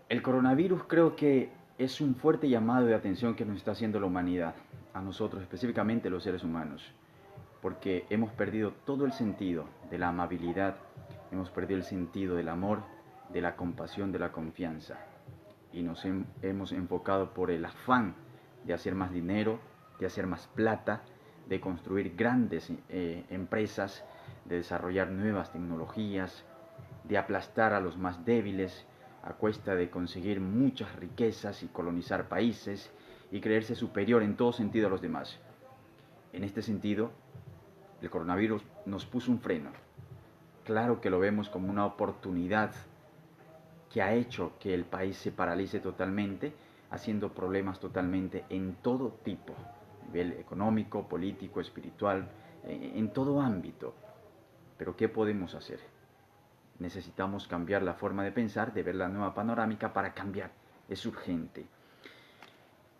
El coronavirus creo que es un fuerte llamado de atención que nos está haciendo la humanidad, a nosotros específicamente los seres humanos, porque hemos perdido todo el sentido de la amabilidad, hemos perdido el sentido del amor, de la compasión, de la confianza, y hemos enfocado por el afán de hacer más dinero, de hacer más plata, de construir grandes empresas, de desarrollar nuevas tecnologías, de aplastar a los más débiles a cuesta de conseguir muchas riquezas y colonizar países y creerse superior en todo sentido a los demás. En este sentido, el coronavirus nos puso un freno. Claro que lo vemos como una oportunidad que ha hecho que el país se paralice totalmente, haciendo problemas totalmente en todo tipo, a nivel económico, político, espiritual, en todo ámbito. Pero ¿qué podemos hacer? Necesitamos cambiar la forma de pensar, de ver la nueva panorámica para cambiar. Es urgente.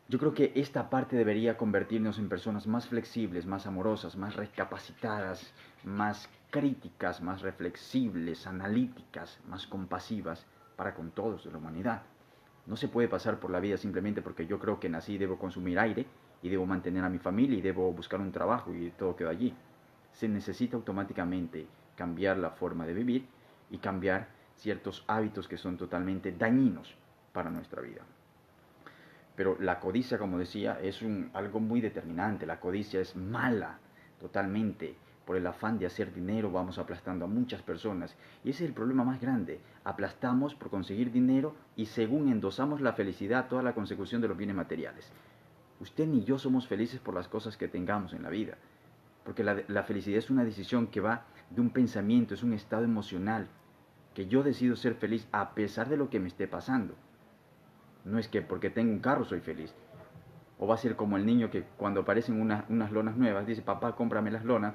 Yo creo que esta parte debería convertirnos en personas más flexibles, más amorosas, más recapacitadas, más críticas, más reflexibles, analíticas, más compasivas para con todos de la humanidad. No se puede pasar por la vida simplemente porque yo creo que nací y debo consumir aire y debo mantener a mi familia y debo buscar un trabajo y todo queda allí. Se necesita automáticamente cambiar la forma de vivir y cambiar ciertos hábitos que son totalmente dañinos para nuestra vida. Pero la codicia, como decía, es algo muy determinante. La codicia es mala totalmente. Por el afán de hacer dinero vamos aplastando a muchas personas. Y ese es el problema más grande. Aplastamos por conseguir dinero y según endosamos la felicidad, toda la consecución de los bienes materiales. Usted ni yo somos felices por las cosas que tengamos en la vida. Porque la felicidad es una decisión que va de un pensamiento, es un estado emocional. Que yo decido ser feliz a pesar de lo que me esté pasando. No es que porque tengo un carro soy feliz. O va a ser como el niño que cuando aparecen unas lonas nuevas dice, papá, cómprame las lonas.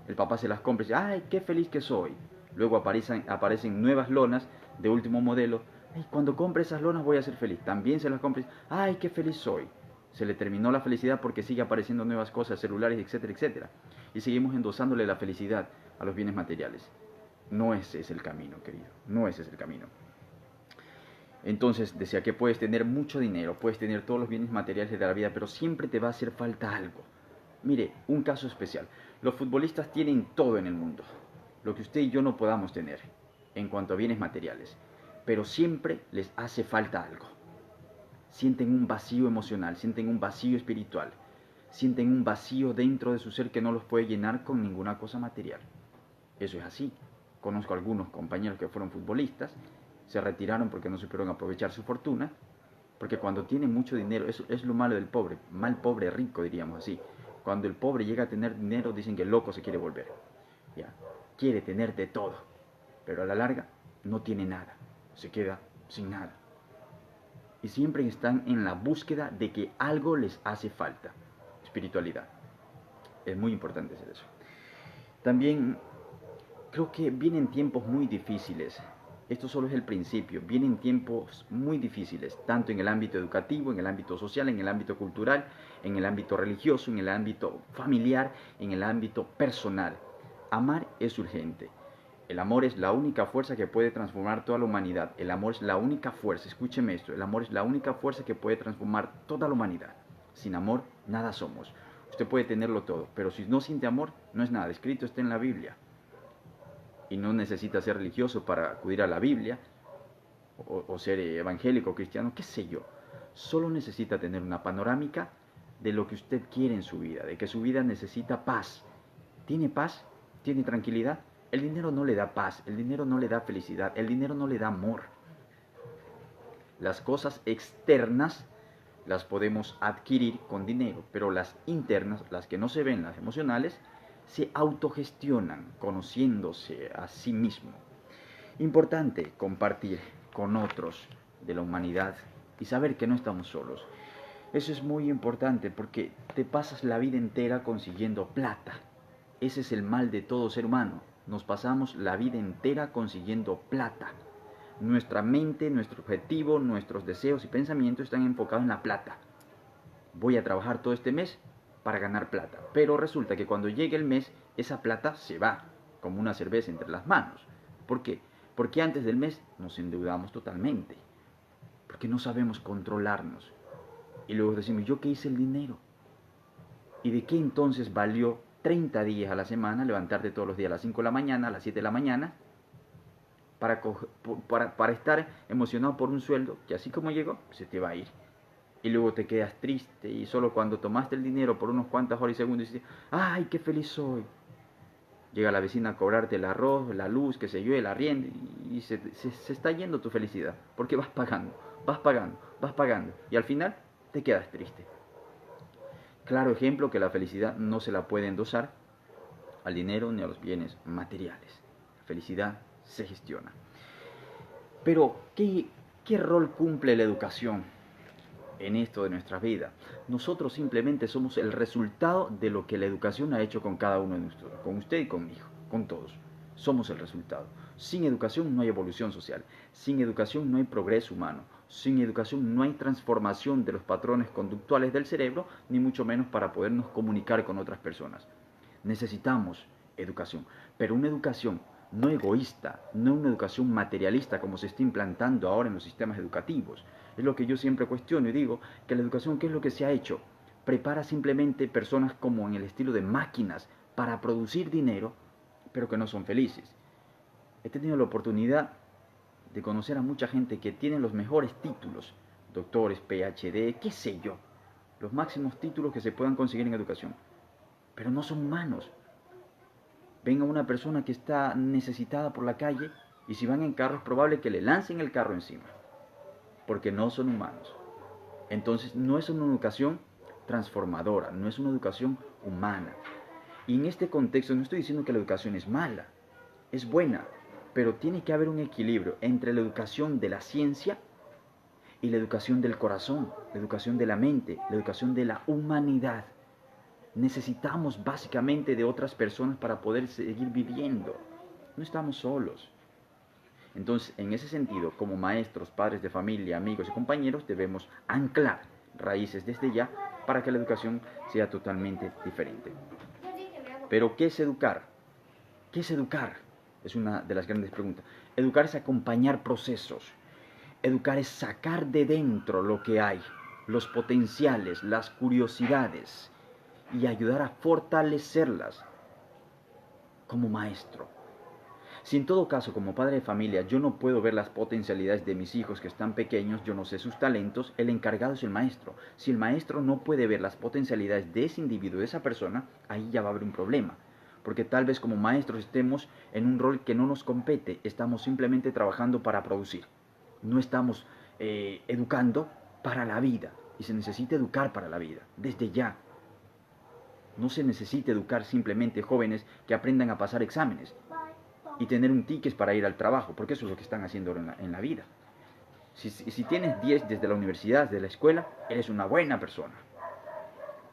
El papá se las compra y dice, ay, qué feliz que soy. Luego aparecen nuevas lonas de último modelo. Ay, cuando compre esas lonas voy a ser feliz. También se las compra y dice, ay, qué feliz soy. Se le terminó la felicidad porque sigue apareciendo nuevas cosas, celulares, etcétera, etcétera. Y seguimos endosándole la felicidad a los bienes materiales. No ese es el camino, querido. No ese es el camino. Entonces decía que puedes tener mucho dinero, puedes tener todos los bienes materiales de la vida, pero siempre te va a hacer falta algo. Mire, un caso especial. Los futbolistas tienen todo en el mundo, lo que usted y yo no podamos tener en cuanto a bienes materiales, pero siempre les hace falta algo. Sienten un vacío emocional, sienten un vacío espiritual, sienten un vacío dentro de su ser que no los puede llenar con ninguna cosa material. Eso es así. Conozco algunos compañeros que fueron futbolistas, se retiraron porque no supieron aprovechar su fortuna, porque cuando tienen mucho dinero, eso es lo malo del pobre, mal pobre rico diríamos así. Cuando el pobre llega a tener dinero dicen que el loco se quiere volver. Ya, quiere tener de todo, pero a la larga no tiene nada, se queda sin nada. Y siempre están en la búsqueda de que algo les hace falta. Espiritualidad. Es muy importante hacer eso. También creo que vienen tiempos muy difíciles. Esto solo es el principio. Vienen tiempos muy difíciles, tanto en el ámbito educativo, en el ámbito social, en el ámbito cultural, en el ámbito religioso, en el ámbito familiar, en el ámbito personal. Amar es urgente. El amor es la única fuerza que puede transformar toda la humanidad. El amor es la única fuerza, escúcheme esto, el amor es la única fuerza que puede transformar toda la humanidad. Sin amor, nada somos. Usted puede tenerlo todo, pero si no siente amor, no es nada. Escrito está en la Biblia y no necesita ser religioso para acudir a la Biblia o ser evangélico o cristiano, qué sé yo. Solo necesita tener una panorámica de lo que usted quiere en su vida, de que su vida necesita paz. ¿Tiene paz? ¿Tiene tranquilidad? El dinero no le da paz, el dinero no le da felicidad, el dinero no le da amor. Las cosas externas las podemos adquirir con dinero, pero las internas, las que no se ven, las emocionales, se autogestionan conociéndose a sí mismo. Importante compartir con otros de la humanidad y saber que no estamos solos. Eso es muy importante porque te pasas la vida entera consiguiendo plata. Ese es el mal de todo ser humano. Nos pasamos la vida entera consiguiendo plata. Nuestra mente, nuestro objetivo, nuestros deseos y pensamientos están enfocados en la plata. Voy a trabajar todo este mes para ganar plata. Pero resulta que cuando llegue el mes, esa plata se va, como una cerveza entre las manos. ¿Por qué? Porque antes del mes nos endeudamos totalmente. porque no sabemos controlarnos. Y luego decimos, ¿yo qué hice el dinero? ¿Y de qué entonces valió 30 días a la semana levantarte todos los días a las 5 de la mañana, a las 7 de la mañana, para estar emocionado por un sueldo que así como llegó, se te va a ir? Y luego te quedas triste y solo cuando tomaste el dinero por unos cuantas horas y segundos dices, ¡ay, qué feliz soy! Llega la vecina a cobrarte el arroz, la luz, qué sé yo, el arriendo y se está yendo tu felicidad, porque vas pagando, vas pagando, vas pagando y al final te quedas triste. Claro ejemplo que la felicidad no se la puede endosar al dinero ni a los bienes materiales. La felicidad se gestiona. Pero, ¿qué rol cumple la educación en esto de nuestra vida? Nosotros simplemente somos el resultado de lo que la educación ha hecho con cada uno de nosotros, con usted y conmigo, con todos. Somos el resultado. Sin educación no hay evolución social, sin educación no hay progreso humano, sin educación no hay transformación de los patrones conductuales del cerebro, ni mucho menos para podernos comunicar con otras personas. Necesitamos educación, pero una educación no egoísta, no una educación materialista como se está implantando ahora en los sistemas educativos. Es lo que yo siempre cuestiono y digo que la educación, ¿qué es lo que se ha hecho? Prepara simplemente personas como en el estilo de máquinas para producir dinero, pero que no son felices. He tenido la oportunidad de conocer a mucha gente que tiene los mejores títulos, doctores, PhD, qué sé yo, los máximos títulos que se puedan conseguir en educación, pero no son humanos. Ven a una persona que está necesitada por la calle y si van en carro es probable que le lancen el carro encima, porque no son humanos. Entonces no es una educación transformadora, no es una educación humana. Y en este contexto no estoy diciendo que la educación es mala, es buena, pero tiene que haber un equilibrio entre la educación de la ciencia y la educación del corazón, la educación de la mente, la educación de la humanidad. Necesitamos básicamente de otras personas para poder seguir viviendo. No estamos solos. Entonces, en ese sentido, como maestros, padres de familia, amigos y compañeros, debemos anclar raíces desde ya para que la educación sea totalmente diferente. Pero, ¿qué es educar? ¿Qué es educar? Es una de las grandes preguntas. Educar es acompañar procesos. Educar es sacar de dentro lo que hay, los potenciales, las curiosidades, y ayudar a fortalecerlas como maestro. Si en todo caso, como padre de familia, yo no puedo ver las potencialidades de mis hijos que están pequeños, yo no sé sus talentos, el encargado es el maestro. Si el maestro no puede ver las potencialidades de ese individuo, de esa persona, ahí ya va a haber un problema. Porque tal vez como maestros estemos en un rol que no nos compete, estamos simplemente trabajando para producir. No estamos educando para la vida. Y se necesita educar para la vida, desde ya. No se necesita educar simplemente jóvenes que aprendan a pasar exámenes y tener un ticket para ir al trabajo, porque eso es lo que están haciendo en la vida. Si tienes 10 desde la universidad, desde la escuela, eres una buena persona.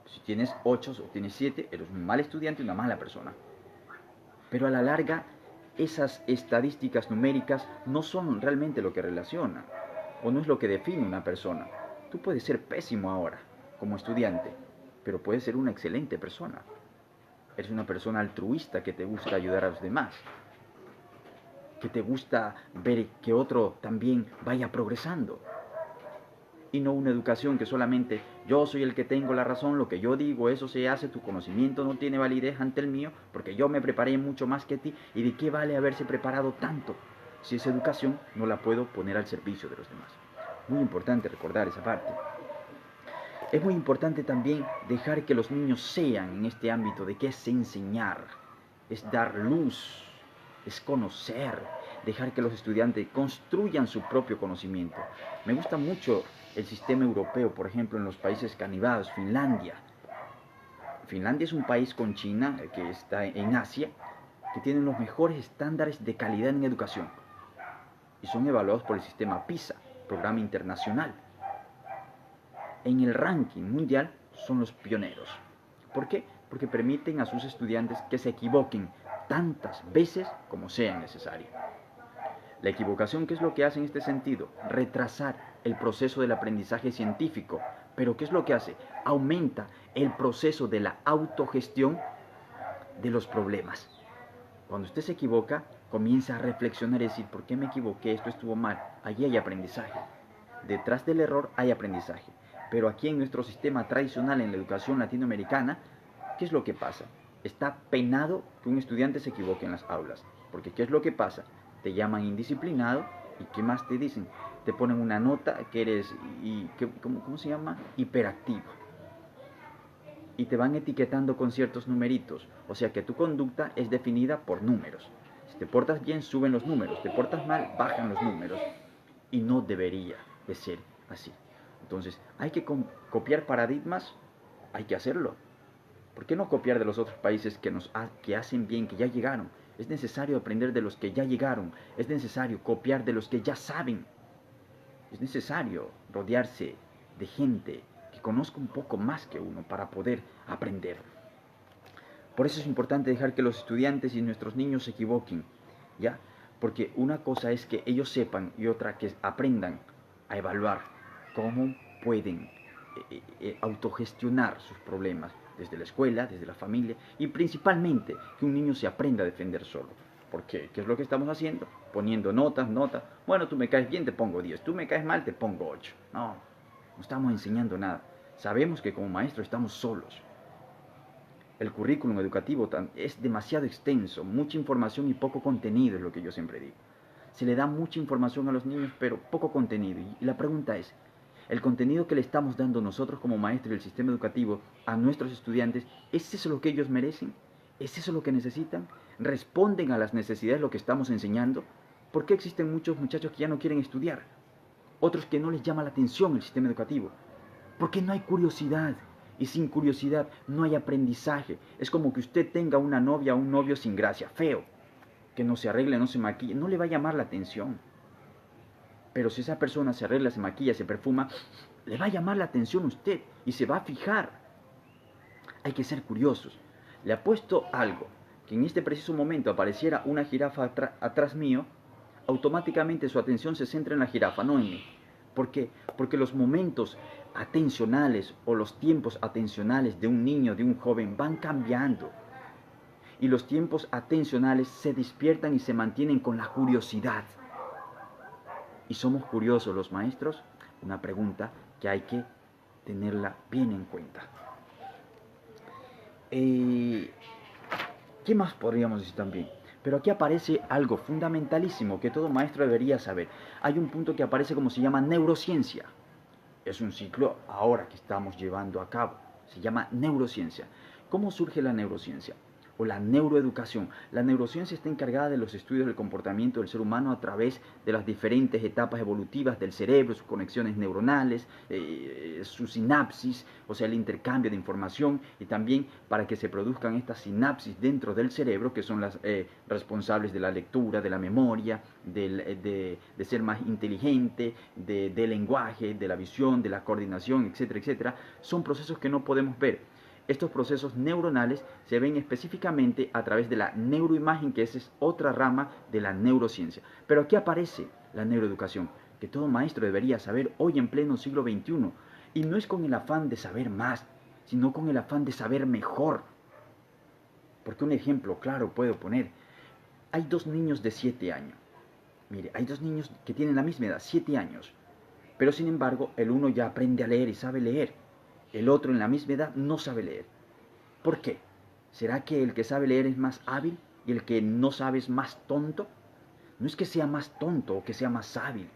Si tienes 8 o tienes 7, eres un mal estudiante y una mala persona. Pero a la larga, esas estadísticas numéricas no son realmente lo que relacionan, o no es lo que define una persona. Tú puedes ser pésimo ahora, como estudiante, pero puedes ser una excelente persona. Eres una persona altruista que te gusta ayudar a los demás, que te gusta ver que otro también vaya progresando. Y no una educación que solamente yo soy el que tengo la razón, lo que yo digo, eso se hace, tu conocimiento no tiene validez ante el mío, porque yo me preparé mucho más que ti, y de qué vale haberse preparado tanto si esa educación no la puedo poner al servicio de los demás. Muy importante recordar esa parte. Es muy importante también dejar que los niños sean en este ámbito de que es enseñar, es dar luz, es conocer, dejar que los estudiantes construyan su propio conocimiento. Me gusta mucho el sistema europeo, por ejemplo, en los países escandinavos, Finlandia. Finlandia es un país con China, que está en Asia, que tienen los mejores estándares de calidad en educación y son evaluados por el sistema PISA, Programa Internacional. En el ranking mundial son los pioneros. ¿Por qué? Porque permiten a sus estudiantes que se equivoquen tantas veces como sea necesario. La equivocación, ¿qué es lo que hace en este sentido? Retrasar el proceso del aprendizaje científico. ¿Pero qué es lo que hace? Aumenta el proceso de la autogestión de los problemas. Cuando usted se equivoca, comienza a reflexionar y decir, ¿por qué me equivoqué? Esto estuvo mal. Allí hay aprendizaje. detrás del error hay aprendizaje. Pero aquí en nuestro sistema tradicional, en la educación latinoamericana, ¿qué es lo que pasa? Está penado que un estudiante se equivoque en las aulas. Porque ¿qué es lo que pasa? Te llaman indisciplinado y ¿qué más te dicen? Te ponen una nota que eres, ¿cómo se llama? Hiperactivo. Y te van etiquetando con ciertos numeritos. O sea que tu conducta es definida por números. Si te portas bien, suben los números. Te portas mal, bajan los números. Y no debería de ser así. Entonces, hay que copiar paradigmas, hay que hacerlo. ¿Por qué no copiar de los otros países que hacen bien, que ya llegaron? Es necesario aprender de los que ya llegaron. Es necesario copiar de los que ya saben. Es necesario rodearse de gente que conozca un poco más que uno para poder aprender. Por eso es importante dejar que los estudiantes y nuestros niños se equivoquen, ¿ya? Porque una cosa es que ellos sepan y otra que aprendan a evaluar cómo pueden autogestionar sus problemas desde la escuela, desde la familia y principalmente que un niño se aprenda a defender solo. Porque, ¿qué es lo que estamos haciendo? Poniendo notas. Bueno, tú me caes bien, te pongo 10. Tú me caes mal, te pongo 8. No estamos enseñando nada. Sabemos que como maestros estamos solos. El currículum educativo es demasiado extenso, mucha información y poco contenido es lo que yo siempre digo. Se le da mucha información a los niños, pero poco contenido. Y la pregunta es, ¿el contenido que le estamos dando nosotros como maestros del sistema educativo a nuestros estudiantes, ¿es eso lo que ellos merecen? ¿Es eso lo que necesitan? ¿Responden a las necesidades de lo que estamos enseñando? ¿Por qué existen muchos muchachos que ya no quieren estudiar? Otros que no les llama la atención el sistema educativo. Porque no hay curiosidad. Y sin curiosidad no hay aprendizaje. Es como que usted tenga una novia o un novio sin gracia, feo, que no se arregle, no se maquille, no le va a llamar la atención. Pero si esa persona se arregla, se maquilla, se perfuma, le va a llamar la atención a usted y se va a fijar. Hay que ser curiosos. Le apuesto algo, que en este preciso momento apareciera una jirafa atrás mío, automáticamente su atención se centra en la jirafa, no en mí. ¿Por qué? Porque los momentos atencionales o los tiempos atencionales de un niño, de un joven, van cambiando. Y los tiempos atencionales se despiertan y se mantienen con la curiosidad. ¿Y somos curiosos los maestros? Una pregunta que hay que tenerla bien en cuenta. ¿Qué más podríamos decir también? Pero aquí aparece algo fundamentalísimo que todo maestro debería saber. Hay un punto que aparece como se llama neurociencia. Es un ciclo ahora que estamos llevando a cabo. Se llama neurociencia. ¿Cómo surge la neurociencia? O la neuroeducación. La neurociencia está encargada de los estudios del comportamiento del ser humano a través de las diferentes etapas evolutivas del cerebro, sus conexiones neuronales, su sinapsis, o sea, el intercambio de información, y también para que se produzcan estas sinapsis dentro del cerebro, que son las responsables de la lectura, de la memoria, de ser más inteligente, del lenguaje, de la visión, de la coordinación, etcétera, etcétera. Son procesos que no podemos ver. Estos procesos neuronales se ven específicamente a través de la neuroimagen, que esa es otra rama de la neurociencia. Pero aquí aparece la neuroeducación, que todo maestro debería saber hoy en pleno siglo XXI. Y no es con el afán de saber más, sino con el afán de saber mejor. Porque un ejemplo claro puedo poner. Hay dos niños de 7 años. Mire, hay dos niños que tienen la misma edad, 7 años. Pero sin embargo, el uno ya aprende a leer y sabe leer. El otro en la misma edad no sabe leer. ¿Por qué? ¿Será que el que sabe leer es más hábil y el que no sabe es más tonto? No es que sea más tonto o que sea más hábil.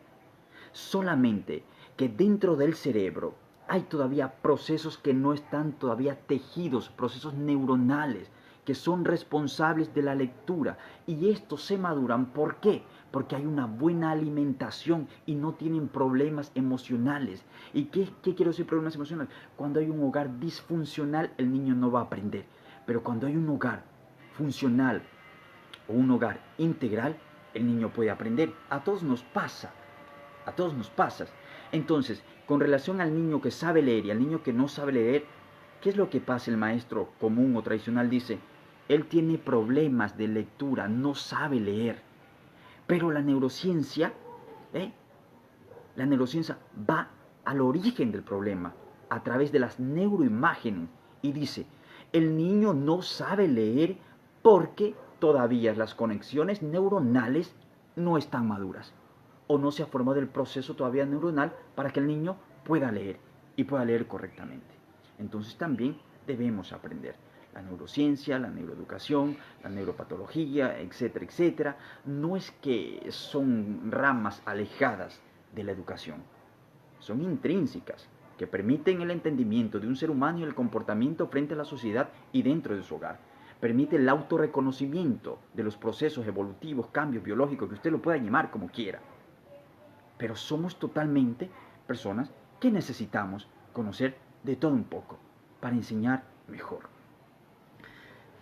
Solamente que dentro del cerebro hay todavía procesos que no están todavía tejidos, procesos neuronales que son responsables de la lectura. Y estos se maduran, ¿por qué? Porque hay una buena alimentación y no tienen problemas emocionales. ¿Y qué quiero decir problemas emocionales? Cuando hay un hogar disfuncional, el niño no va a aprender. Pero cuando hay un hogar funcional o un hogar integral, el niño puede aprender. A todos nos pasa. A todos nos pasa. Entonces, con relación al niño que sabe leer y al niño que no sabe leer, ¿qué es lo que pasa? El maestro común o tradicional dice, él tiene problemas de lectura, no sabe leer. Pero la neurociencia va al origen del problema a través de las neuroimágenes y dice, el niño no sabe leer porque todavía las conexiones neuronales no están maduras. o no se ha formado el proceso todavía neuronal para que el niño pueda leer y pueda leer correctamente. Entonces también debemos aprender. La neurociencia, la neuroeducación, la neuropatología, etcétera, etcétera, no es que son ramas alejadas de la educación, son intrínsecas, que permiten el entendimiento de un ser humano y el comportamiento frente a la sociedad y dentro de su hogar. Permite el autorreconocimiento de los procesos evolutivos, cambios biológicos, que usted lo pueda llamar como quiera. Pero somos totalmente personas que necesitamos conocer de todo un poco para enseñar mejor.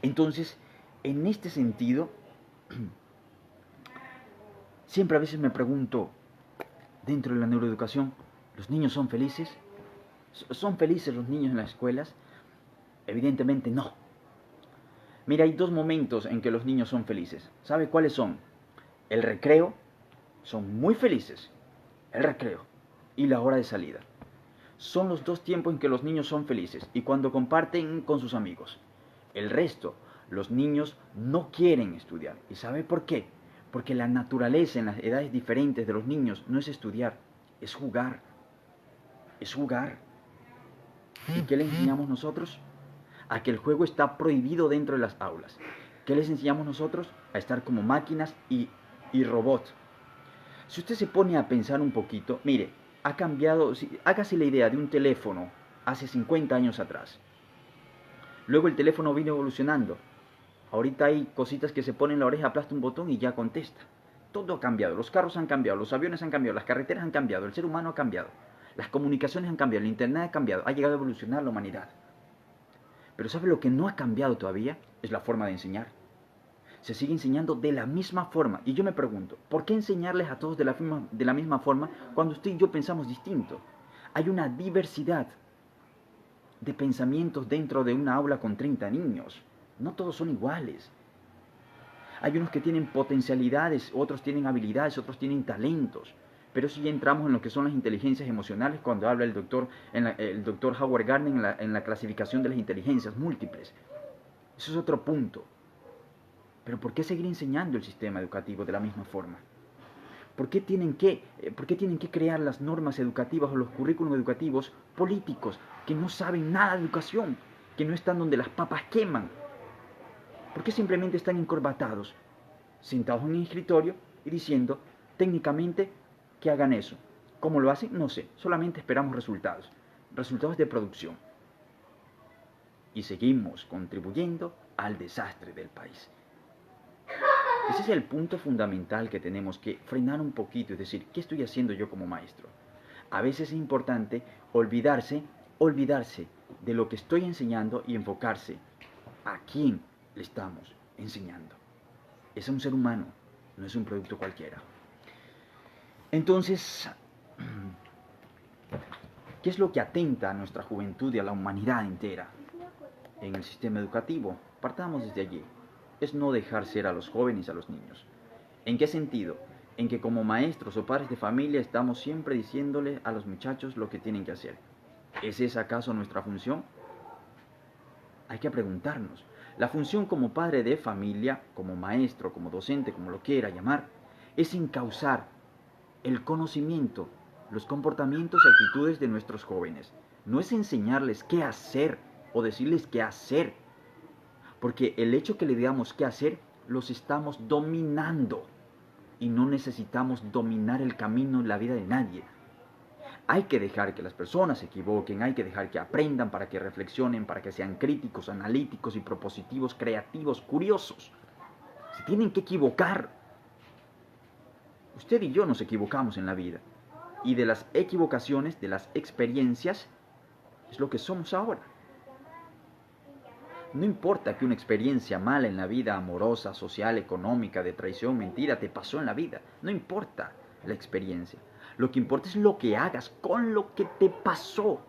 Entonces, en este sentido, siempre a veces me pregunto, dentro de la neuroeducación, ¿los niños son felices? ¿Son felices los niños en las escuelas? Evidentemente no. Mira, hay dos momentos en que los niños son felices. ¿Sabe cuáles son? El recreo, son muy felices. El recreo y la hora de salida. Son los dos tiempos en que los niños son felices y cuando comparten con sus amigos. El resto, los niños no quieren estudiar. ¿Y sabe por qué? Porque la naturaleza en las edades diferentes de los niños no es estudiar, es jugar. Es jugar. ¿Y qué les enseñamos nosotros? A que el juego está prohibido dentro de las aulas. ¿Qué les enseñamos nosotros? A estar como máquinas y robots. Si usted se pone a pensar un poquito, mire, ha cambiado, hágase la idea de un teléfono hace 50 años atrás. Luego el teléfono vino evolucionando. Ahorita hay cositas que se ponen en la oreja, aplasta un botón y ya contesta. Todo ha cambiado, los carros han cambiado, los aviones han cambiado, las carreteras han cambiado, el ser humano ha cambiado, las comunicaciones han cambiado, el internet ha cambiado, ha llegado a evolucionar la humanidad. Pero ¿sabe lo que no ha cambiado todavía? Es la forma de enseñar. Se sigue enseñando de la misma forma. Y yo me pregunto, ¿por qué enseñarles a todos de la misma forma cuando usted y yo pensamos distinto? Hay una diversidad de pensamientos dentro de una aula con 30 niños. No todos son iguales. Hay unos que tienen potencialidades, otros tienen habilidades, otros tienen talentos. Pero si ya entramos en lo que son las inteligencias emocionales, cuando habla el doctor Howard Gardner en la clasificación de las inteligencias múltiples. Eso es otro punto. Pero ¿por qué seguir enseñando el sistema educativo de la misma forma? ¿Por qué tienen que crear las normas educativas o los currículos educativos políticos que no saben nada de educación, que no están donde las papas queman? ¿Por qué simplemente están encorbatados, sentados en un escritorio y diciendo técnicamente que hagan eso? ¿Cómo lo hacen? No sé, solamente esperamos resultados de producción. Y seguimos contribuyendo al desastre del país. Ese es el punto fundamental que tenemos que frenar un poquito, es decir, ¿qué estoy haciendo yo como maestro? A veces es importante olvidarse de lo que estoy enseñando y enfocarse a quién le estamos enseñando. Es un ser humano, no es un producto cualquiera. Entonces, ¿qué es lo que atenta a nuestra juventud y a la humanidad entera en el sistema educativo? Partamos desde allí. Es no dejar ser a los jóvenes y a los niños. ¿En qué sentido? En que como maestros o padres de familia estamos siempre diciéndole a los muchachos lo que tienen que hacer. ¿Es esa acaso nuestra función? Hay que preguntarnos. La función como padre de familia, como maestro, como docente, como lo quiera llamar, es encauzar el conocimiento, los comportamientos y actitudes de nuestros jóvenes. No es enseñarles qué hacer o decirles qué hacer. Porque el hecho que le digamos qué hacer, los estamos dominando. Y no necesitamos dominar el camino en la vida de nadie. Hay que dejar que las personas se equivoquen, hay que dejar que aprendan para que reflexionen, para que sean críticos, analíticos y propositivos, creativos, curiosos. Se tienen que equivocar. Usted y yo nos equivocamos en la vida. Y de las equivocaciones, de las experiencias, es lo que somos ahora. No importa que una experiencia mala en la vida amorosa, social, económica, de traición, mentira, te pasó en la vida. No importa la experiencia. Lo que importa es lo que hagas con lo que te pasó.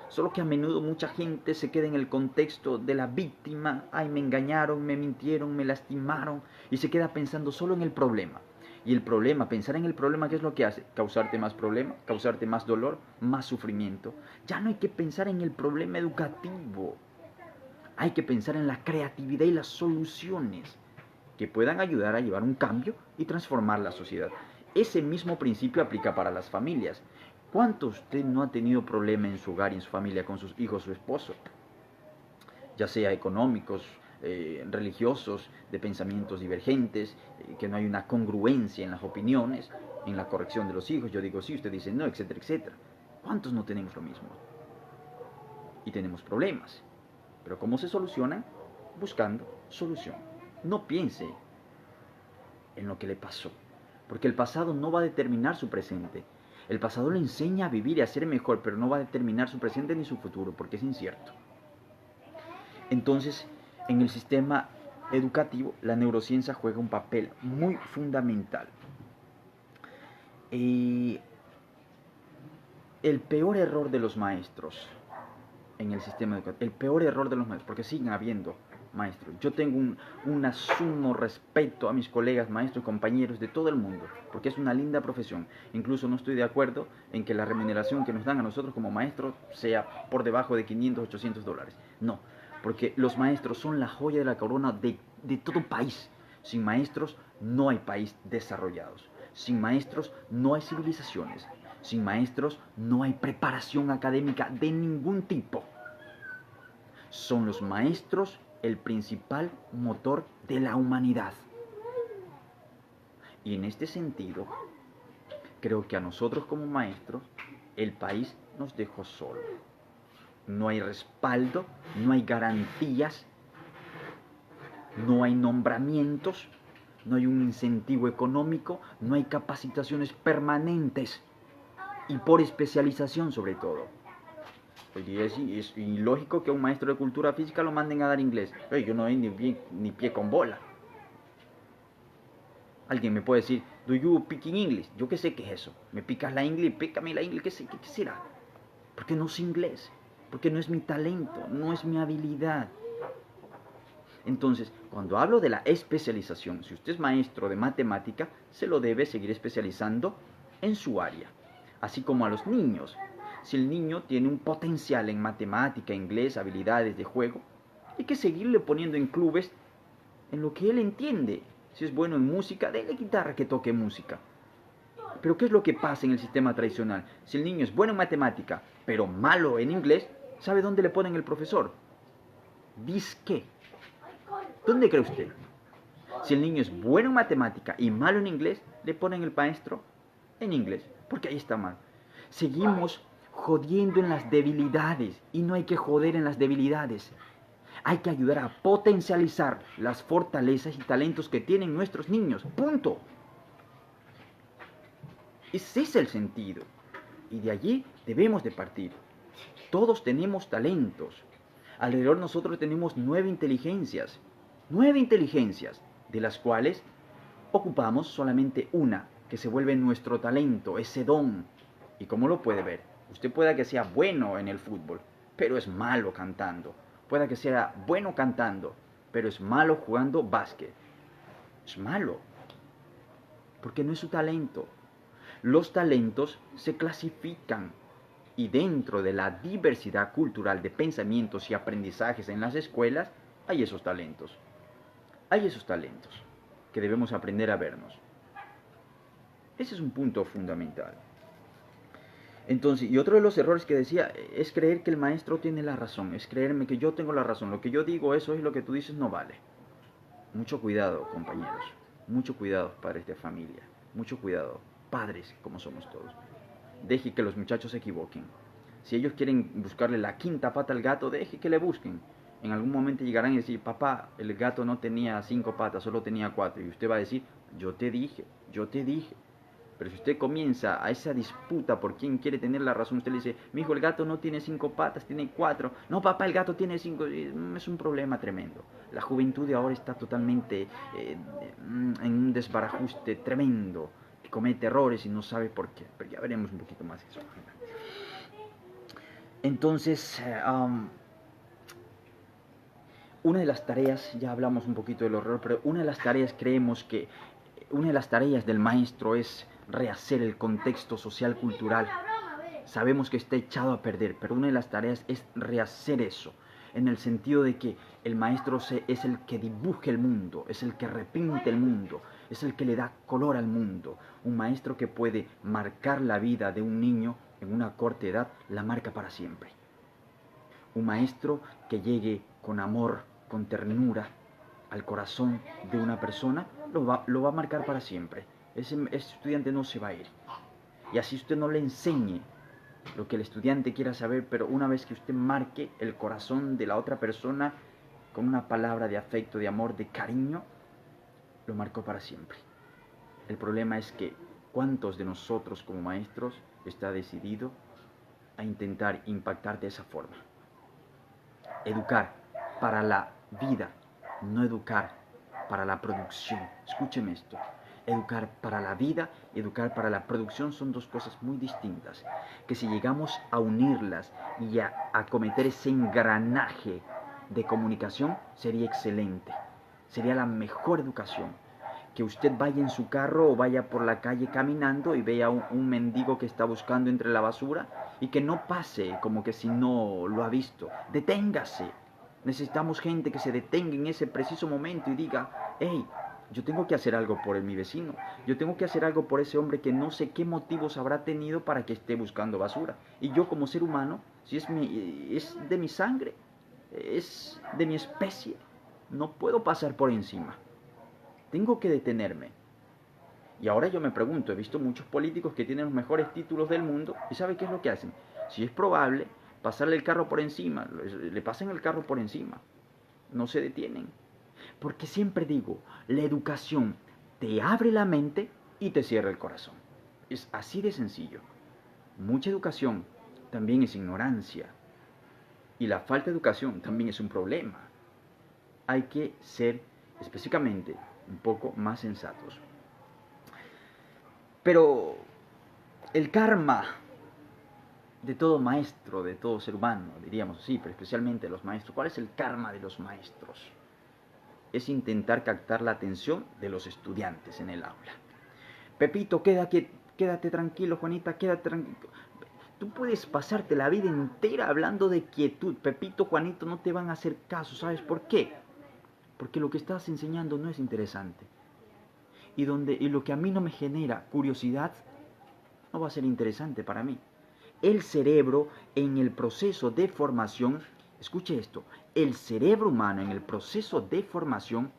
Solo que a menudo mucha gente se queda en el contexto de la víctima. Ay, me engañaron, me mintieron, me lastimaron. Y se queda pensando solo en el problema. Y el problema, pensar en el problema, ¿qué es lo que hace? Causarte más problema, causarte más dolor, más sufrimiento. Ya no hay que pensar en el problema educativo. Hay que pensar en la creatividad y las soluciones que puedan ayudar a llevar un cambio y transformar la sociedad. ese mismo principio aplica para las familias. ¿Cuánto usted no ha tenido problema en su hogar y en su familia con sus hijos, su esposo? Ya sea económicos, religiosos, de pensamientos divergentes, que no hay una congruencia en las opiniones, en la corrección de los hijos. Yo digo sí, usted dice no, etcétera, etcétera. ¿Cuántos no tenemos lo mismo? Y tenemos problemas. Pero ¿cómo se solucionan? Buscando solución. No piense en lo que le pasó, porque el pasado no va a determinar su presente. El pasado le enseña a vivir y a ser mejor, pero no va a determinar su presente ni su futuro, porque es incierto. Entonces, en el sistema educativo, la neurociencia juega un papel muy fundamental. El peor error de los maestros en el sistema educativo, el peor error de los maestros, porque siguen habiendo maestros. Yo tengo un asumo respeto a mis colegas maestros, compañeros de todo el mundo, porque es una linda profesión. Incluso no estoy de acuerdo en que la remuneración que nos dan a nosotros como maestros sea por debajo de 500, 800 dólares. No, porque los maestros son la joya de la corona de todo país. Sin maestros no hay país desarrollados. Sin maestros no hay civilizaciones. Sin maestros no hay preparación académica de ningún tipo. Son los maestros el principal motor de la humanidad. Y en este sentido, creo que a nosotros como maestros, el país nos dejó solo. No hay respaldo, no hay garantías, no hay nombramientos, no hay un incentivo económico, no hay capacitaciones permanentes y por especialización sobre todo. Hoy día es ilógico que a un maestro de cultura física lo manden a dar inglés. Yo no doy ni pie con bola. Alguien me puede decir, do you speak English? Yo qué sé qué es eso. Me picas la inglés, pícame la inglés, ¿qué será? Porque no sé inglés, porque no es mi talento, no es mi habilidad. Entonces, cuando hablo de la especialización, si usted es maestro de matemática, se lo debe seguir especializando en su área. Así como a los niños. Si el niño tiene un potencial en matemática, inglés, habilidades de juego, hay que seguirle poniendo en clubes en lo que él entiende. Si es bueno en música, déle guitarra que toque música. Pero ¿qué es lo que pasa en el sistema tradicional? Si el niño es bueno en matemática, pero malo en inglés, ¿sabe dónde le ponen el profesor? Disque. ¿Dónde cree usted? Si el niño es bueno en matemática y malo en inglés, le ponen el maestro en inglés, porque ahí está mal. Seguimos jodiendo en las debilidades y no hay que joder en las debilidades. Hay que ayudar a potencializar las fortalezas y talentos que tienen nuestros niños. Punto. Ese es el sentido. Y de allí debemos de partir. Todos tenemos talentos. Alrededor de nosotros tenemos 9 inteligencias. 9 inteligencias, de las cuales ocupamos solamente una, que se vuelve nuestro talento, ese don. ¿Y cómo lo puede ver? Usted pueda que sea bueno en el fútbol, pero es malo cantando. Pueda que sea bueno cantando, pero es malo jugando básquet. Es malo, porque no es su talento. Los talentos se clasifican y dentro de la diversidad cultural de pensamientos y aprendizajes en las escuelas, hay esos talentos. Hay esos talentos que debemos aprender a vernos. Ese es un punto fundamental. Entonces, y otro de los errores que decía es creer que el maestro tiene la razón, es creerme que yo tengo la razón, lo que yo digo eso es lo que tú dices no vale. Mucho cuidado, compañeros, mucho cuidado, padres de familia, mucho cuidado, padres como somos todos. Deje que los muchachos se equivoquen. Si ellos quieren buscarle la quinta pata al gato, deje que le busquen. En algún momento llegarán y decir, papá, el gato no tenía 5 patas, solo tenía 4. Y usted va a decir, yo te dije, yo te dije. Pero si usted comienza a esa disputa por quién quiere tener la razón, usted le dice, mi hijo, el gato no tiene 5 patas, tiene 4. No, papá, el gato tiene 5. Es un problema tremendo. La juventud de ahora está totalmente en un desbarajuste tremendo. Comete errores y no sabe por qué. Pero ya veremos un poquito más eso. Entonces, una de las tareas, ya hablamos un poquito del horror, pero una de las tareas creemos que una de las tareas del maestro es rehacer el contexto social cultural. Sabemos que está echado a perder, pero una de las tareas es rehacer eso, en el sentido de que el maestro es el que dibuje el mundo, es el que repinte el mundo, es el que le da color al mundo. Un maestro que puede marcar la vida de un niño en una corta edad, la marca para siempre. Un maestro que llegue con amor, con ternura al corazón de una persona, lo va a marcar para siempre. Ese estudiante no se va a ir. Y así usted no le enseñe lo que el estudiante quiera saber, pero una vez que usted marque el corazón de la otra persona con una palabra de afecto, de amor, de cariño, lo marcó para siempre. El problema es que ¿cuántos de nosotros como maestros está decidido a intentar impactar de esa forma? Educar para la vida, no educar para la producción. Escúcheme esto. Educar para la vida, educar para la producción son dos cosas muy distintas, que si llegamos a unirlas y a cometer ese engranaje de comunicación, sería excelente, sería la mejor educación. Que usted vaya en su carro o vaya por la calle caminando y vea un mendigo que está buscando entre la basura y que no pase como que si no lo ha visto. Deténgase. Necesitamos gente que se detenga en ese preciso momento y diga, hey, yo tengo que hacer algo por mi vecino. Yo tengo que hacer algo por ese hombre que no sé qué motivos habrá tenido para que esté buscando basura. Y yo como ser humano, si es de mi sangre, es de mi especie, no puedo pasar por encima. Tengo que detenerme. Y ahora yo me pregunto, he visto muchos políticos que tienen los mejores títulos del mundo y ¿sabe qué es lo que hacen? Si es probable, pasarle el carro por encima, le pasan el carro por encima. No se detienen. Porque siempre digo, la educación te abre la mente y te cierra el corazón. Es así de sencillo. Mucha educación también es ignorancia. Y la falta de educación también es un problema. Hay que ser específicamente un poco más sensatos. Pero el karma de todo maestro, de todo ser humano, diríamos así, pero especialmente de los maestros, ¿cuál es el karma de los maestros? Es intentar captar la atención de los estudiantes en el aula. Pepito, quédate tranquilo, Juanita, quédate tranquilo. Tú puedes pasarte la vida entera hablando de quietud. Pepito, Juanito no te van a hacer caso. ¿Sabes por qué? Porque lo que estás enseñando no es interesante. Y lo que a mí no me genera curiosidad no va a ser interesante para mí. El cerebro en el proceso de formación, escuche esto, el cerebro humano en el proceso de formación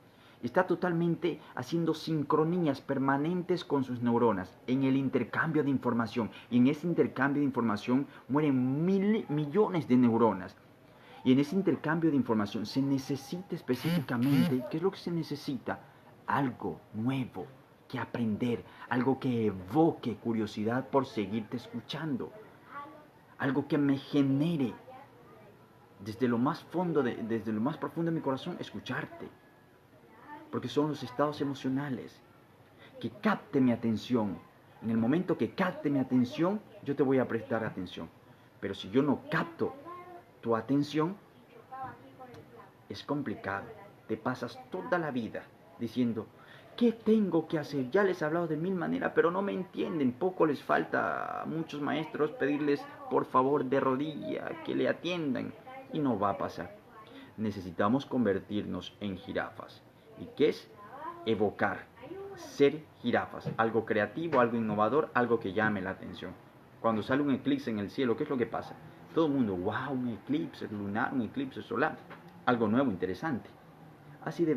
está totalmente haciendo sincronías permanentes con sus neuronas en el intercambio de información. Y en ese intercambio de información mueren millones de neuronas. Y en ese intercambio de información se necesita específicamente, ¿qué es lo que se necesita? Algo nuevo que aprender, algo que evoque curiosidad por seguirte escuchando, algo que me genere desde lo más profundo de mi corazón escucharte, porque son los estados emocionales que capte mi atención. En el momento que capte mi atención, yo te voy a prestar atención. Pero si yo no capto tu atención, es complicado. Te pasas toda la vida diciendo, ¿qué tengo que hacer? Ya les he hablado de mil maneras, pero no me entienden. Poco les falta a muchos maestros pedirles, por favor, de rodilla, que le atiendan. Y no va a pasar. Necesitamos convertirnos en jirafas. ¿Y qué es? Evocar, ser jirafas. Algo creativo, algo innovador, algo que llame la atención. Cuando sale un eclipse en el cielo, ¿qué es lo que pasa? Todo el mundo, wow, un eclipse lunar, un eclipse solar. Algo nuevo, interesante. Así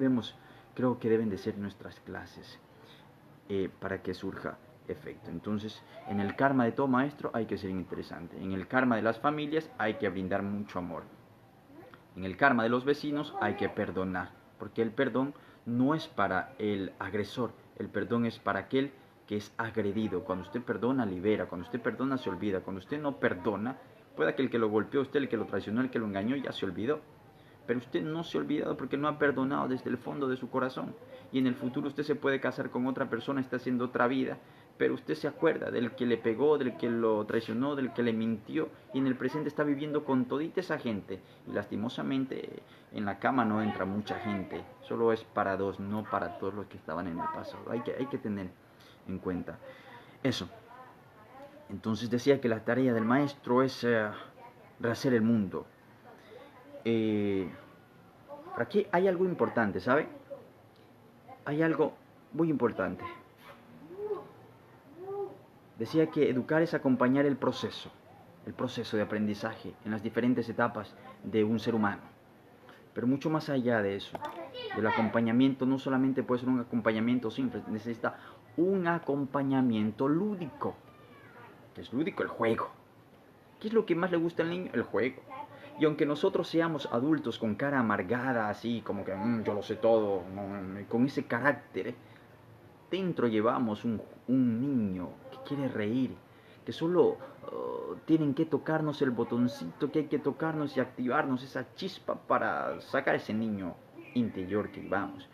creo que deben de ser nuestras clases para que surja efecto. Entonces, en el karma de todo maestro hay que ser interesante. En el karma de las familias hay que brindar mucho amor. En el karma de los vecinos hay que perdonar, porque el perdón no es para el agresor, el perdón es para aquel que es agredido. Cuando usted perdona, libera. Cuando usted perdona, se olvida. Cuando usted no perdona, puede que el que lo golpeó a usted, el que lo traicionó, el que lo engañó, ya se olvidó. Pero usted no se ha olvidado porque no ha perdonado desde el fondo de su corazón. Y en el futuro usted se puede casar con otra persona, está haciendo otra vida, pero usted se acuerda del que le pegó, del que lo traicionó, del que le mintió, y en el presente está viviendo con todita esa gente. Y lastimosamente en la cama no entra mucha gente, solo es para dos, no para todos los que estaban en el pasado. Hay que tener en cuenta eso. Entonces decía que la tarea del maestro es rehacer el mundo. Aquí hay algo importante, ¿sabe? Hay algo muy importante. Decía que educar es acompañar el proceso de aprendizaje en las diferentes etapas de un ser humano. Pero mucho más allá de eso, del acompañamiento, no solamente puede ser un acompañamiento simple, necesita un acompañamiento lúdico. ¿Qué es lúdico? El juego. ¿Qué es lo que más le gusta al niño? El juego. Y aunque nosotros seamos adultos con cara amargada, así como que yo lo sé todo, con ese carácter, dentro llevamos un niño que quiere reír, que solo tienen que tocarnos el botoncito que hay que tocarnos y activarnos esa chispa para sacar ese niño interior que llevamos.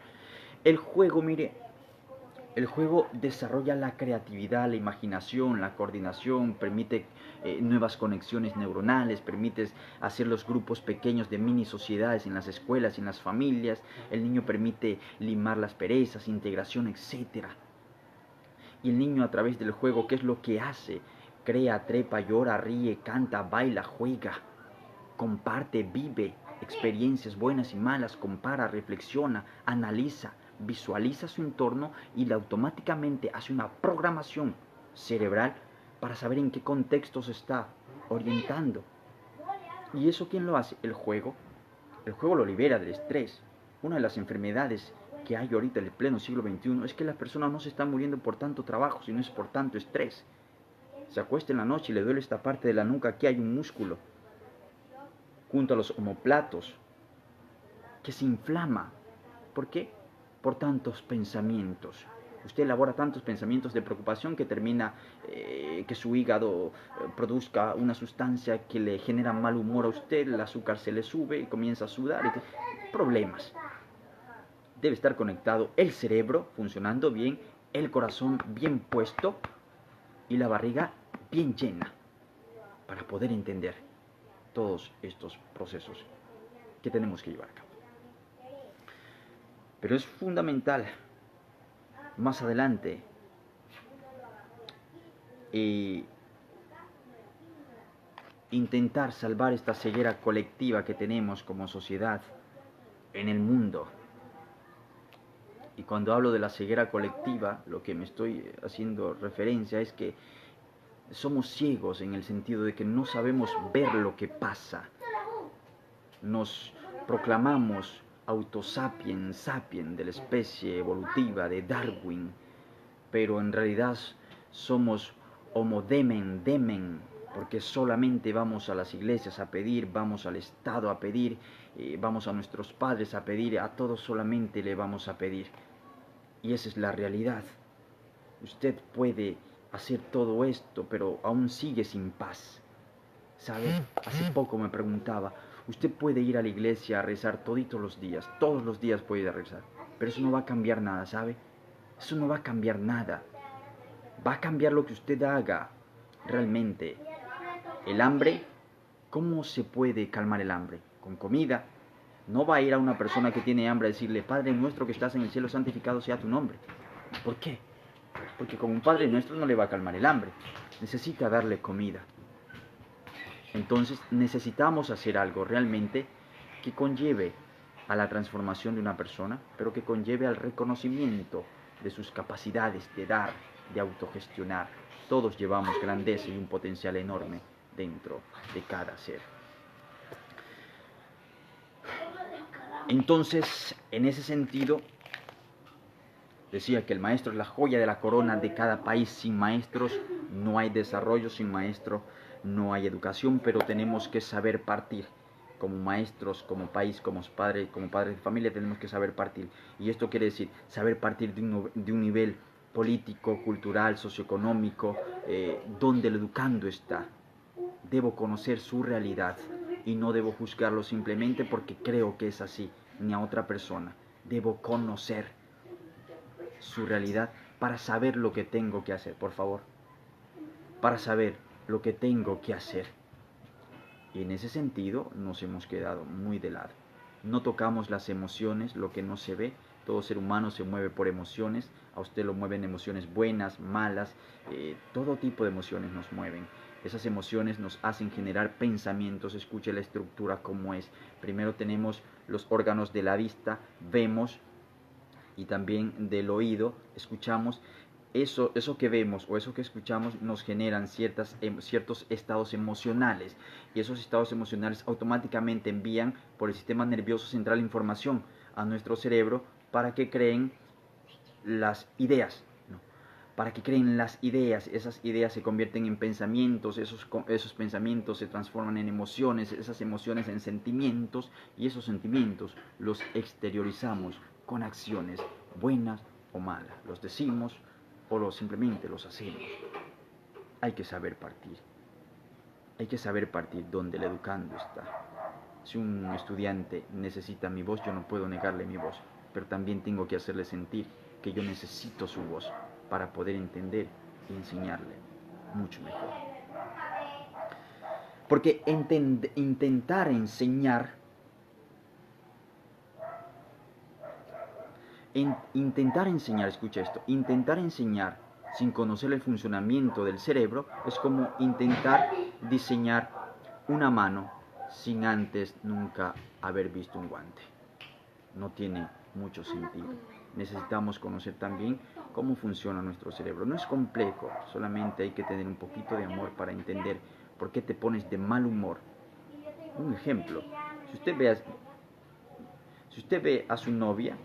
El juego, mire, el juego desarrolla la creatividad, la imaginación, la coordinación, permite nuevas conexiones neuronales, permite hacer los grupos pequeños de mini sociedades en las escuelas y en las familias. El niño permite limar las perezas, integración, etc. Y el niño a través del juego, ¿qué es lo que hace? Crea, trepa, llora, ríe, canta, baila, juega, comparte, vive experiencias buenas y malas, compara, reflexiona, analiza, visualiza su entorno y le automáticamente hace una programación cerebral para saber en qué contexto se está orientando. ¿Y eso quién lo hace? El juego. El juego lo libera del estrés. Una de las enfermedades que hay ahorita en el pleno siglo XXI es que las personas no se están muriendo por tanto trabajo, sino es por tanto estrés. Se acuesta en la noche y le duele esta parte de la nuca, aquí hay un músculo junto a los omóplatos que se inflama. ¿Por qué? Por tantos pensamientos. Usted elabora tantos pensamientos de preocupación que termina que su hígado produzca una sustancia que le genera mal humor a usted, el azúcar se le sube y comienza a sudar. Problemas. Debe estar conectado el cerebro funcionando bien, el corazón bien puesto y la barriga bien llena para poder entender todos estos procesos que tenemos que llevar a cabo. Pero es fundamental más adelante intentar salvar esta ceguera colectiva que tenemos como sociedad en el mundo. Y cuando hablo de la ceguera colectiva, lo que me estoy haciendo referencia es que somos ciegos en el sentido de que no sabemos ver lo que pasa. Nos proclamamos autosapiens, sapiens de la especie evolutiva de Darwin, pero en realidad somos homo demen, demen, porque solamente vamos a las iglesias a pedir, vamos al Estado a pedir, vamos a nuestros padres a pedir, a todos solamente le vamos a pedir. Y esa es la realidad. Usted puede hacer todo esto, pero aún sigue sin paz. ¿Sabe? Hace poco me preguntaba, usted puede ir a la iglesia a rezar todos los días puede ir a rezar, pero eso no va a cambiar nada, ¿sabe? Eso no va a cambiar nada. Va a cambiar lo que usted haga realmente. El hambre, ¿cómo se puede calmar el hambre? Con comida. No va a ir a una persona que tiene hambre a decirle, Padre nuestro que estás en el cielo, santificado sea tu nombre. ¿Por qué? Porque con un Padre nuestro no le va a calmar el hambre. Necesita darle comida. Entonces necesitamos hacer algo realmente que conlleve a la transformación de una persona, pero que conlleve al reconocimiento de sus capacidades de dar, de autogestionar. Todos llevamos grandeza y un potencial enorme dentro de cada ser. Entonces, en ese sentido, decía que el maestro es la joya de la corona de cada país. Sin maestros no hay desarrollo, sin maestro no hay educación, pero tenemos que saber partir. Como maestros, como país, como padres de familia, tenemos que saber partir. Y esto quiere decir saber partir de un nivel político, cultural, socioeconómico, donde el educando está. Debo conocer su realidad y no debo juzgarlo simplemente porque creo que es así, ni a otra persona. Debo conocer su realidad para saber lo que tengo que hacer, por favor. Para saber lo que tengo que hacer. Y en ese sentido nos hemos quedado muy de lado. No tocamos las emociones, lo que no se ve. Todo ser humano se mueve por emociones. A usted lo mueven emociones buenas, malas. Todo tipo de emociones nos mueven. Esas emociones nos hacen generar pensamientos. Escuche la estructura como es. Primero tenemos los órganos de la vista. Vemos y también del oído, escuchamos, eso que vemos o eso que escuchamos nos generan ciertos estados emocionales, y esos estados emocionales automáticamente envían por el sistema nervioso central información a nuestro cerebro para que creen las ideas, ¿no? Para que creen las ideas, esas ideas se convierten en pensamientos, esos pensamientos se transforman en emociones, esas emociones en sentimientos, y esos sentimientos los exteriorizamos con acciones buenas o malas, los decimos o simplemente los hacemos. Hay que saber partir, hay que saber partir donde el educando está. Si un estudiante necesita mi voz, yo no puedo negarle mi voz, pero también tengo que hacerle sentir que yo necesito su voz para poder entender y enseñarle mucho mejor. Porque intentar enseñar, escucha esto, intentar enseñar sin conocer el funcionamiento del cerebro es como intentar diseñar una mano sin antes nunca haber visto un guante. No tiene mucho sentido. Necesitamos conocer también cómo funciona nuestro cerebro. No es complejo, solamente hay que tener un poquito de amor para entender por qué te pones de mal humor. Un ejemplo, si usted ve a su novia,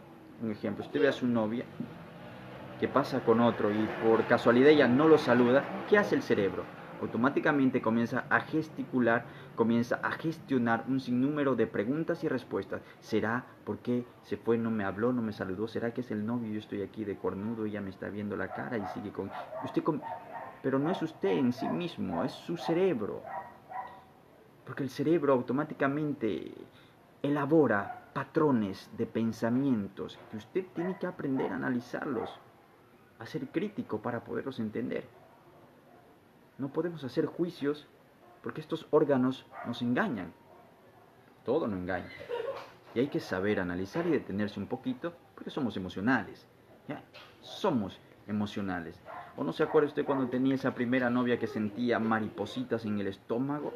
que pasa con otro y por casualidad ella no lo saluda, ¿qué hace el cerebro? Automáticamente comienza a gesticular, comienza a gestionar un sinnúmero de preguntas y respuestas. ¿Será por qué se fue, no me habló, no me saludó? ¿Será que es el novio? Yo estoy aquí de cornudo, ella me está viendo la cara y sigue con... Pero no es usted en sí mismo, es su cerebro. Porque el cerebro automáticamente elabora patrones de pensamientos que usted tiene que aprender a analizarlos, a ser crítico para poderlos entender. No podemos hacer juicios porque estos órganos nos engañan. Todo nos engaña. Y hay que saber analizar y detenerse un poquito porque somos emocionales. ¿Ya? Somos emocionales. ¿O no se acuerda usted cuando tenía esa primera novia que sentía maripositas en el estómago?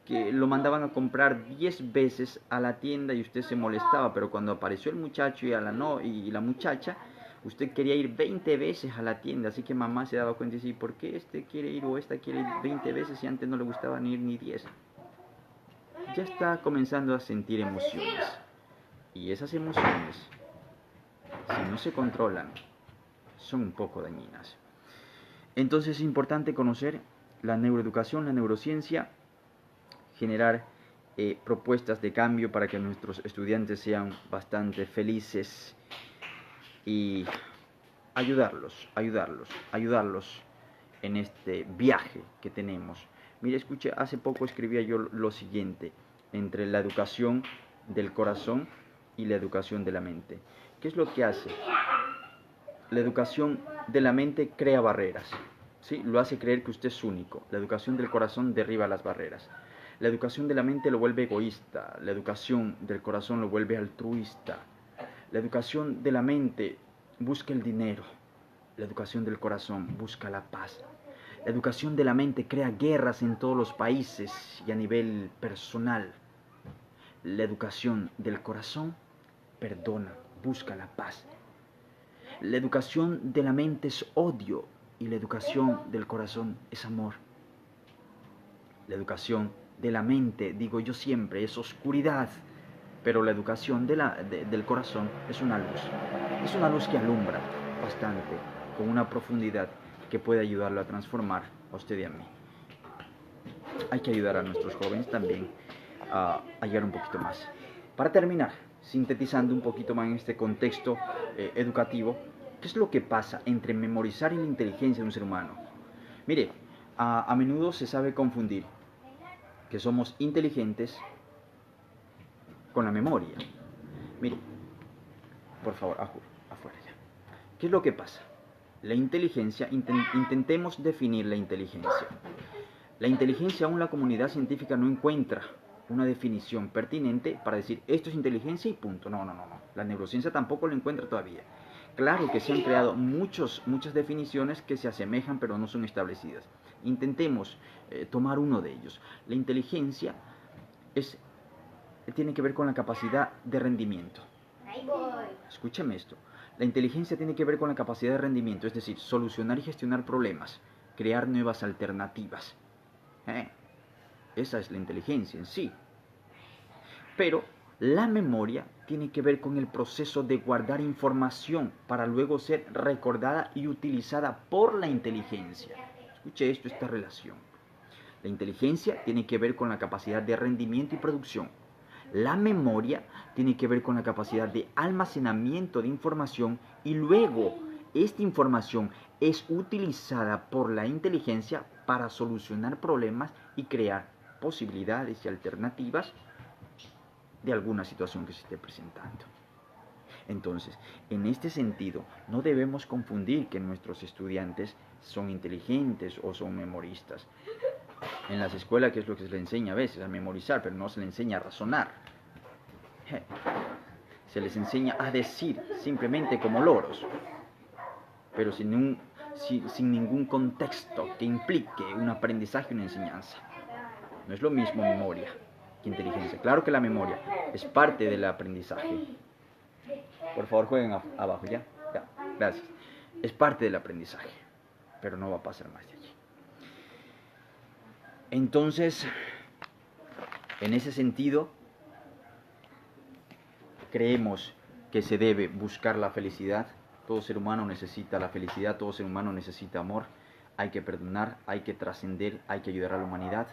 Que lo mandaban a comprar 10 veces a la tienda y usted se molestaba, pero cuando apareció el muchacho y la muchacha, usted quería ir 20 veces a la tienda, así que mamá se daba cuenta y decía, ¿por qué este quiere ir o esta quiere ir 20 veces y antes no le gustaban ir ni 10? Ya está comenzando a sentir emociones. Y esas emociones, si no se controlan, son un poco dañinas. Entonces es importante conocer la neuroeducación, la neurociencia, generar propuestas de cambio para que nuestros estudiantes sean bastante felices y ayudarlos en este viaje que tenemos. Mire, escuche, hace poco escribía yo lo siguiente, entre la educación del corazón y la educación de la mente. ¿Qué es lo que hace? La educación de la mente crea barreras, ¿sí? Lo hace creer que usted es único. La educación del corazón derriba las barreras. La educación de la mente lo vuelve egoísta. La educación del corazón lo vuelve altruista. La educación de la mente busca el dinero. La educación del corazón busca la paz. La educación de la mente crea guerras en todos los países y a nivel personal. La educación del corazón perdona, busca la paz. La educación de la mente es odio y la educación del corazón es amor. La educación de la mente, digo yo siempre, es oscuridad, pero la educación del corazón es una luz que alumbra bastante, con una profundidad que puede ayudarlo a transformar a usted y a mí. Hay que ayudar a nuestros jóvenes también a llegar un poquito más. Para terminar, sintetizando un poquito más en este contexto educativo, ¿qué es lo que pasa entre memorizar y la inteligencia de un ser humano? Mire, a menudo se sabe confundir que somos inteligentes con la memoria. Mire, por favor, afuera ya. ¿Qué es lo que pasa? La inteligencia, intentemos definir la inteligencia. La inteligencia, aún la comunidad científica no encuentra una definición pertinente para decir esto es inteligencia y punto. No. La neurociencia tampoco lo encuentra todavía. Claro que se han creado muchas definiciones que se asemejan pero no son establecidas. Intentemos tomar uno de ellos. La inteligencia tiene que ver con la capacidad de rendimiento. Escúchame esto. La inteligencia tiene que ver con la capacidad de rendimiento, es decir, solucionar y gestionar problemas, crear nuevas alternativas. Esa es la inteligencia en sí. Pero la memoria tiene que ver con el proceso de guardar información para luego ser recordada y utilizada por la inteligencia. Escuche esto, esta relación. La inteligencia tiene que ver con la capacidad de rendimiento y producción. La memoria tiene que ver con la capacidad de almacenamiento de información y luego esta información es utilizada por la inteligencia para solucionar problemas y crear posibilidades y alternativas de alguna situación que se esté presentando. Entonces, en este sentido, no debemos confundir que nuestros estudiantes son inteligentes o son memoristas. En las escuelas, ¿qué es lo que se les enseña a veces? A memorizar, pero no se les enseña a razonar. Se les enseña a decir simplemente como loros, pero sin ningún contexto que implique un aprendizaje, una enseñanza. No es lo mismo memoria que inteligencia. Claro que la memoria es parte del aprendizaje. Por favor, jueguen abajo, ¿ya? Ya, gracias. Es parte del aprendizaje, pero no va a pasar más de allí. Entonces, en ese sentido, creemos que se debe buscar la felicidad. Todo ser humano necesita la felicidad, todo ser humano necesita amor. Hay que perdonar, hay que trascender, hay que ayudar a la humanidad.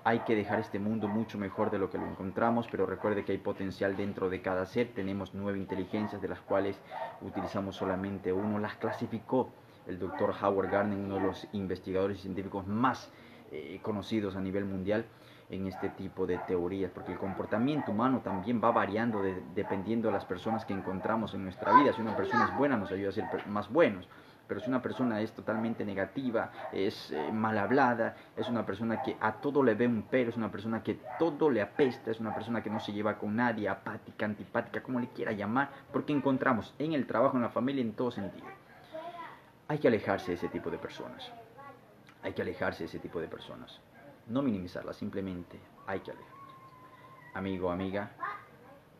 Hay que dejar este mundo mucho mejor de lo que lo encontramos, pero recuerde que hay potencial dentro de cada ser. Tenemos 9 inteligencias, de las cuales utilizamos solamente uno. Las clasificó el doctor Howard Gardner, uno de los investigadores científicos más conocidos a nivel mundial en este tipo de teorías, porque el comportamiento humano también va variando dependiendo de las personas que encontramos en nuestra vida. Si una persona es buena, nos ayuda a ser más buenos. Pero si una persona es totalmente negativa, es mal hablada, es una persona que a todo le ve un pero, es una persona que todo le apesta, es una persona que no se lleva con nadie, apática, antipática, como le quiera llamar, porque encontramos en el trabajo, en la familia, en todo sentido. Hay que alejarse de ese tipo de personas. Hay que alejarse de ese tipo de personas. No minimizarlas, simplemente hay que alejarse. Amigo, amiga,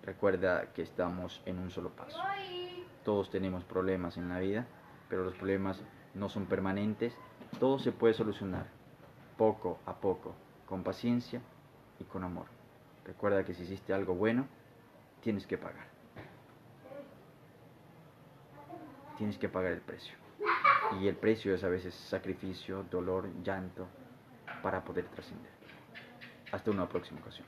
recuerda que estamos en un solo paso. Todos tenemos problemas en la vida, pero los problemas no son permanentes. Todo se puede solucionar poco a poco, con paciencia y con amor. Recuerda que si hiciste algo bueno, tienes que pagar. Tienes que pagar el precio. Y el precio es a veces sacrificio, dolor, llanto, para poder trascender. Hasta una próxima ocasión.